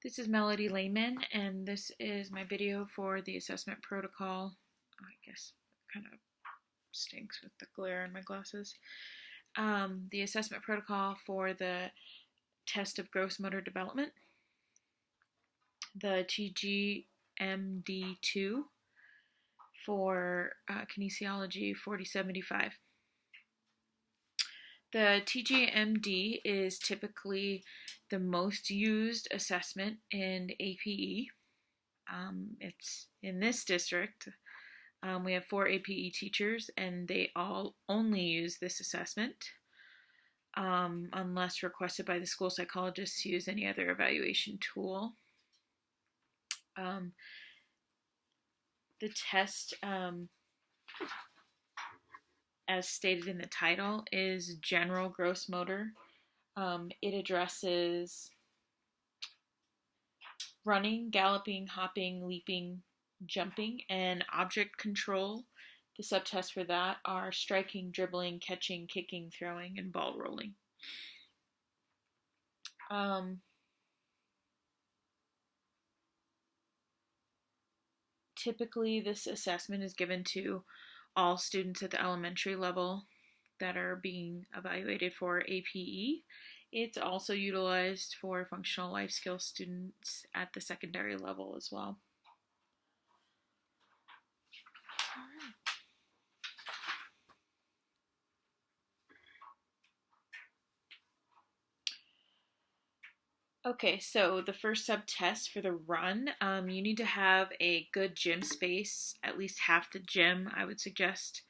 This is Melody Lehman, and this is my video for the assessment protocol. I guess it kind of stinks with the glare in my glasses. The assessment protocol for the test of gross motor development, the TGMD2 for kinesiology 4075. The TGMD is typically the most used assessment in APE. It's in this district. We have 4 APE teachers, and they all only use this assessment unless requested by the school psychologist to use any other evaluation tool. The test, as stated in the title, is general gross motor. It addresses running, galloping, hopping, leaping, jumping, and object control. The subtests for that are striking, dribbling, catching, kicking, throwing, and ball rolling. Typically, this assessment is given to all students at the elementary level that are being evaluated for APE. It's also utilized for functional life skills students at the secondary level as well. Okay, so the first subtest for the run, you need to have a good gym space, at least half the gym, I would suggest,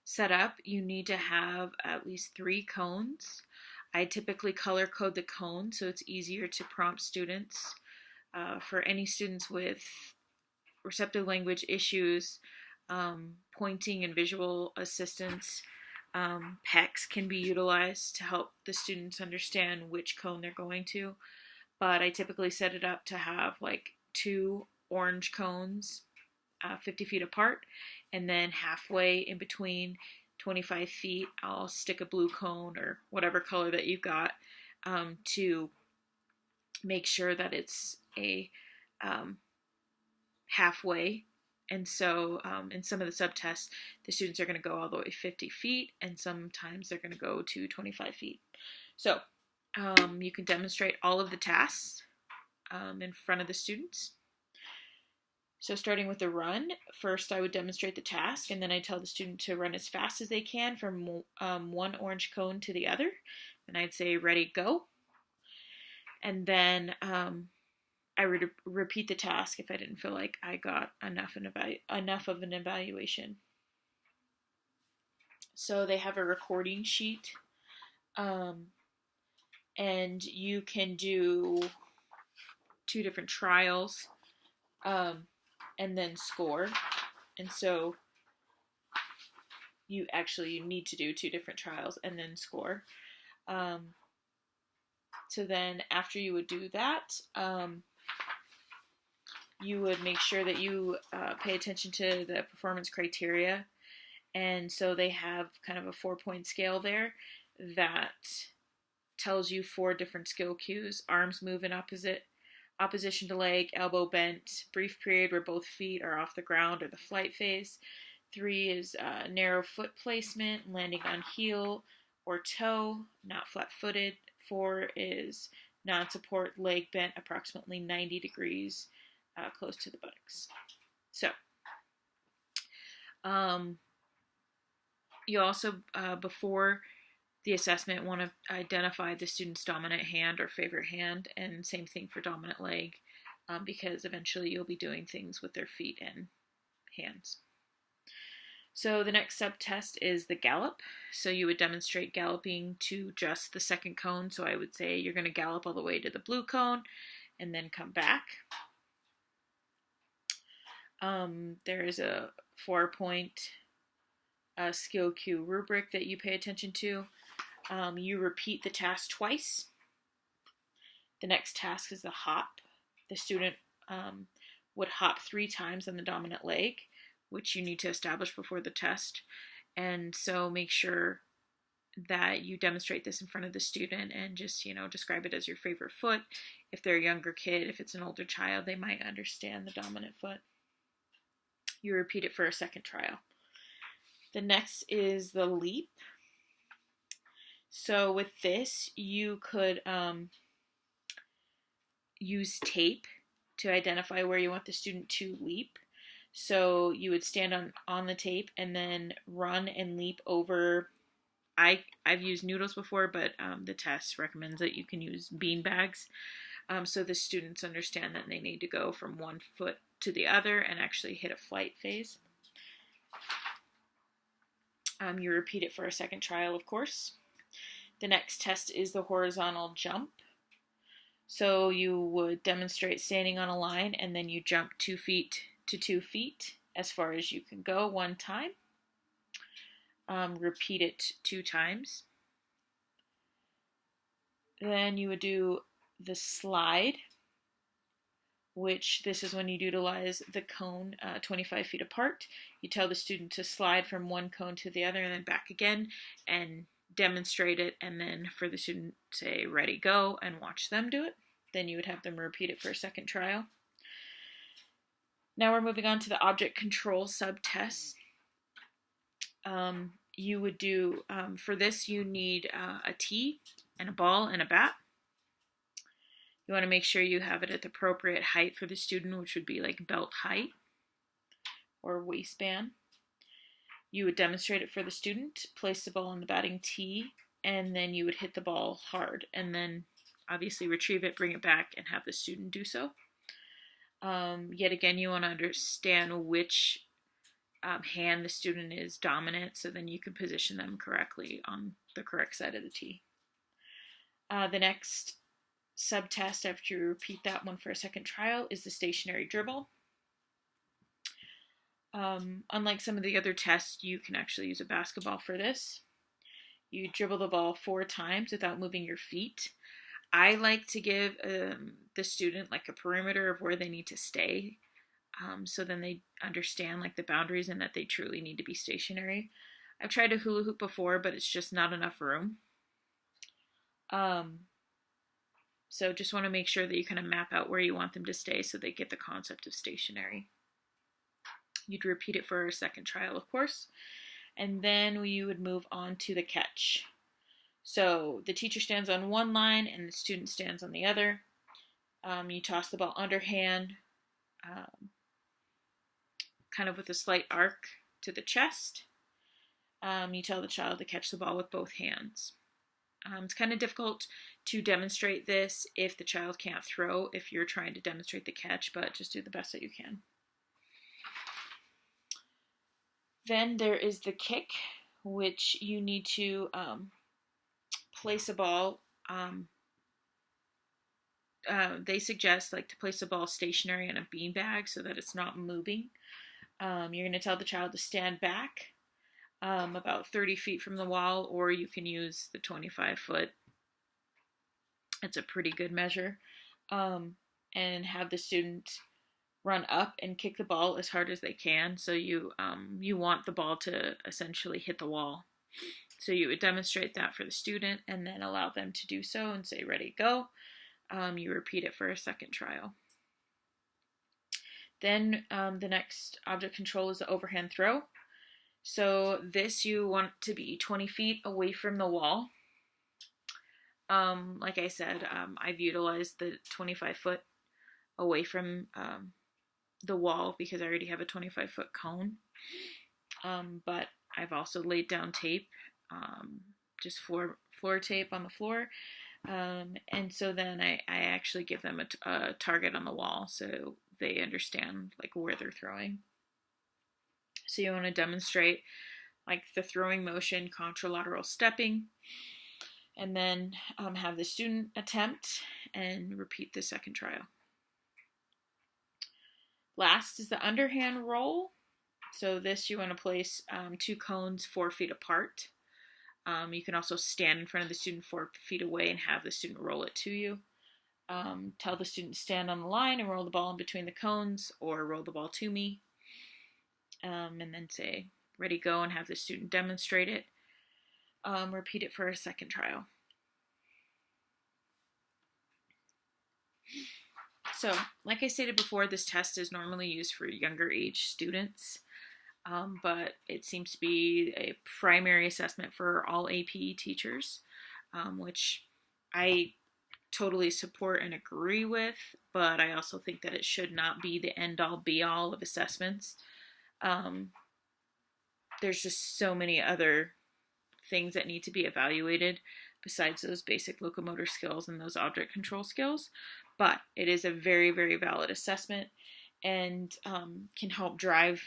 set up. You need to have at least 3 cones. I typically color code the cone so it's easier to prompt students. For any students with receptive language issues, pointing and visual assistance, PECs can be utilized to help the students understand which cone they're going to. But I typically set it up to have like 2 orange cones 50 feet apart, and then halfway in between 25 feet I'll stick a blue cone or whatever color that you've got to make sure that it's a halfway. And so in some of the subtests, the students are going to go all the way 50 feet, and sometimes they're going to go to 25 feet. So you can demonstrate all of the tasks in front of the students. So starting with the run, first I would demonstrate the task, and then I tell the student to run as fast as they can from one orange cone to the other. And I'd say, ready, go. And then I would repeat the task if I didn't feel like I got enough of an evaluation. So they have a recording sheet, and you can do 2 different trials and then score. And so you need to do 2 different trials and then score. So then after you would do that, you would make sure that you pay attention to the performance criteria. And so they have kind of a 4-point scale there that tells you 4 different skill cues: arms move in opposition to leg, elbow bent, brief period where both feet are off the ground or the flight phase. 3 is narrow foot placement, landing on heel or toe, not flat-footed. 4 is non-support, leg bent approximately 90 degrees, close to the buttocks. So, you also, before the assessment, want to identify the student's dominant hand or favorite hand, and same thing for dominant leg, because eventually you'll be doing things with their feet and hands. So the next subtest is the gallop. So you would demonstrate galloping to just the second cone. So I would say you're going to gallop all the way to the blue cone and then come back. There is a 4-point skill cue rubric that you pay attention to. You repeat the task twice. The next task is the hop. The student would hop 3 times on the dominant leg, which you need to establish before the test. And so make sure that you demonstrate this in front of the student and just, describe it as your favorite foot. If they're a younger kid, if it's an older child, they might understand the dominant foot. You repeat it for a second trial. The next is the leap. So with this, you could use tape to identify where you want the student to leap. So you would stand on the tape and then run and leap over. I've used noodles before, but the test recommends that you can use bean bags. So the students understand that they need to go from one foot to the other and actually hit a flight phase. You repeat it for a second trial, of course. The next test is the horizontal jump. So you would demonstrate standing on a line and then you jump 2 feet to 2 feet as far as you can go one time. Repeat it 2 times. Then you would do the slide, which this is when you utilize the cone 25 feet apart. You tell the student to slide from one cone to the other and then back again and demonstrate it, and then for the student say ready go and watch them do it. Then you would have them repeat it for a second trial. Now we're moving on to the object control subtests. You would do, for this you need a tee and a ball and a bat. You want to make sure you have it at the appropriate height for the student, which would be like belt height or waistband. You would demonstrate it for the student, place the ball on the batting tee, and then you would hit the ball hard, and then obviously retrieve it, bring it back, and have the student do so. Yet again, you want to understand which hand the student is dominant, so then you can position them correctly on the correct side of the tee. The next subtest, after you repeat that one for a second trial, is the stationary dribble. Unlike some of the other tests, you can actually use a basketball for this. You dribble the ball 4 times without moving your feet. I like to give the student like a perimeter of where they need to stay, so then they understand like the boundaries and that they truly need to be stationary. I've tried to hula hoop before, but it's just not enough room. So just want to make sure that you kind of map out where you want them to stay so they get the concept of stationary. You'd repeat it for a second trial, of course, and then we would move on to the catch. So the teacher stands on one line and the student stands on the other. You toss the ball underhand, kind of with a slight arc to the chest. You tell the child to catch the ball with both hands. It's kind of difficult to demonstrate this if the child can't throw, if you're trying to demonstrate the catch, but just do the best that you can. Then there is the kick, which you need to place a ball. They suggest like to place a ball stationary in a beanbag so that it's not moving. You're going to tell the child to stand back about 30 feet from the wall, or you can use the 25 foot. It's a pretty good measure. And have the student run up and kick the ball as hard as they can. So you want the ball to essentially hit the wall. So you would demonstrate that for the student and then allow them to do so and say, ready, go. You repeat it for a second trial. Then the next object control is the overhand throw. So this you want to be 20 feet away from the wall. Like I said, I've utilized the 25 foot away from the wall because I already have a 25 foot cone. But I've also laid down tape, just floor tape on the floor. And so then I actually give them a target on the wall so they understand like where they're throwing. So you want to demonstrate like the throwing motion, contralateral stepping, and then have the student attempt and repeat the second trial. Last is the underhand roll. So this you want to place 2 cones 4 feet apart. You can also stand in front of the student 4 feet away and have the student roll it to you. Tell the student to stand on the line and roll the ball in between the cones, or roll the ball to me. And then say, ready, go, and have the student demonstrate it. repeat it for a second trial. So, like I stated before, this test is normally used for younger age students, but it seems to be a primary assessment for all AP teachers, which I totally support and agree with, but I also think that it should not be the end all be all of assessments. Um, there's just so many other things that need to be evaluated besides those basic locomotor skills and those object control skills. But it is a very, very valid assessment and can help drive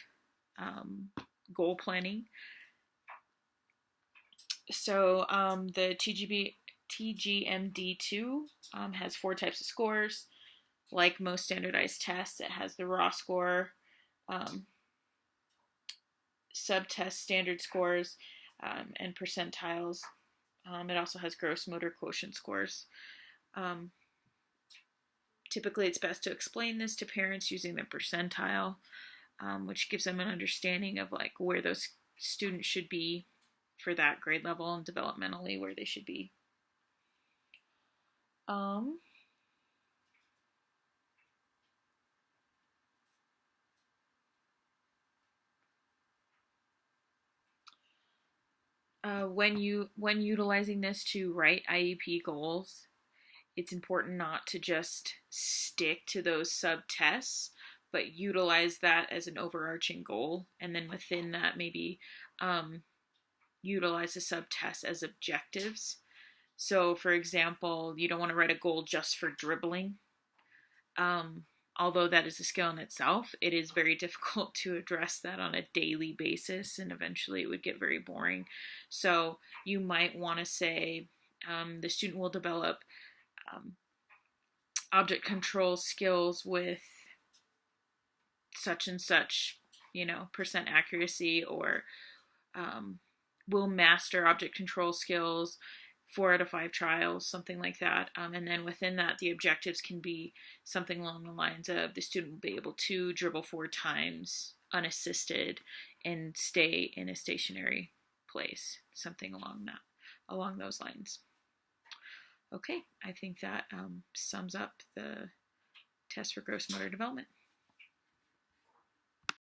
goal planning. So the TGMD2 has 4 types of scores. Like most standardized tests, it has the raw score, subtest standard scores, and percentiles. It also has gross motor quotient scores. Typically, it's best to explain this to parents using the percentile, which gives them an understanding of like where those students should be for that grade level and developmentally where they should be. When utilizing this to write IEP goals, it's important not to just stick to those sub tests, but utilize that as an overarching goal, and then within that maybe utilize the sub tests as objectives. So, for example, you don't want to write a goal just for dribbling. Although that is a skill in itself, it is very difficult to address that on a daily basis, and eventually it would get very boring. So you might want to say the student will develop object control skills with such and such, percent accuracy, or will master object control skills 4 out of 5 trials, something like that. And then within that, the objectives can be something along the lines of the student will be able to dribble 4 times unassisted and stay in a stationary place, something along those lines. Okay, I think that sums up the test for gross motor development.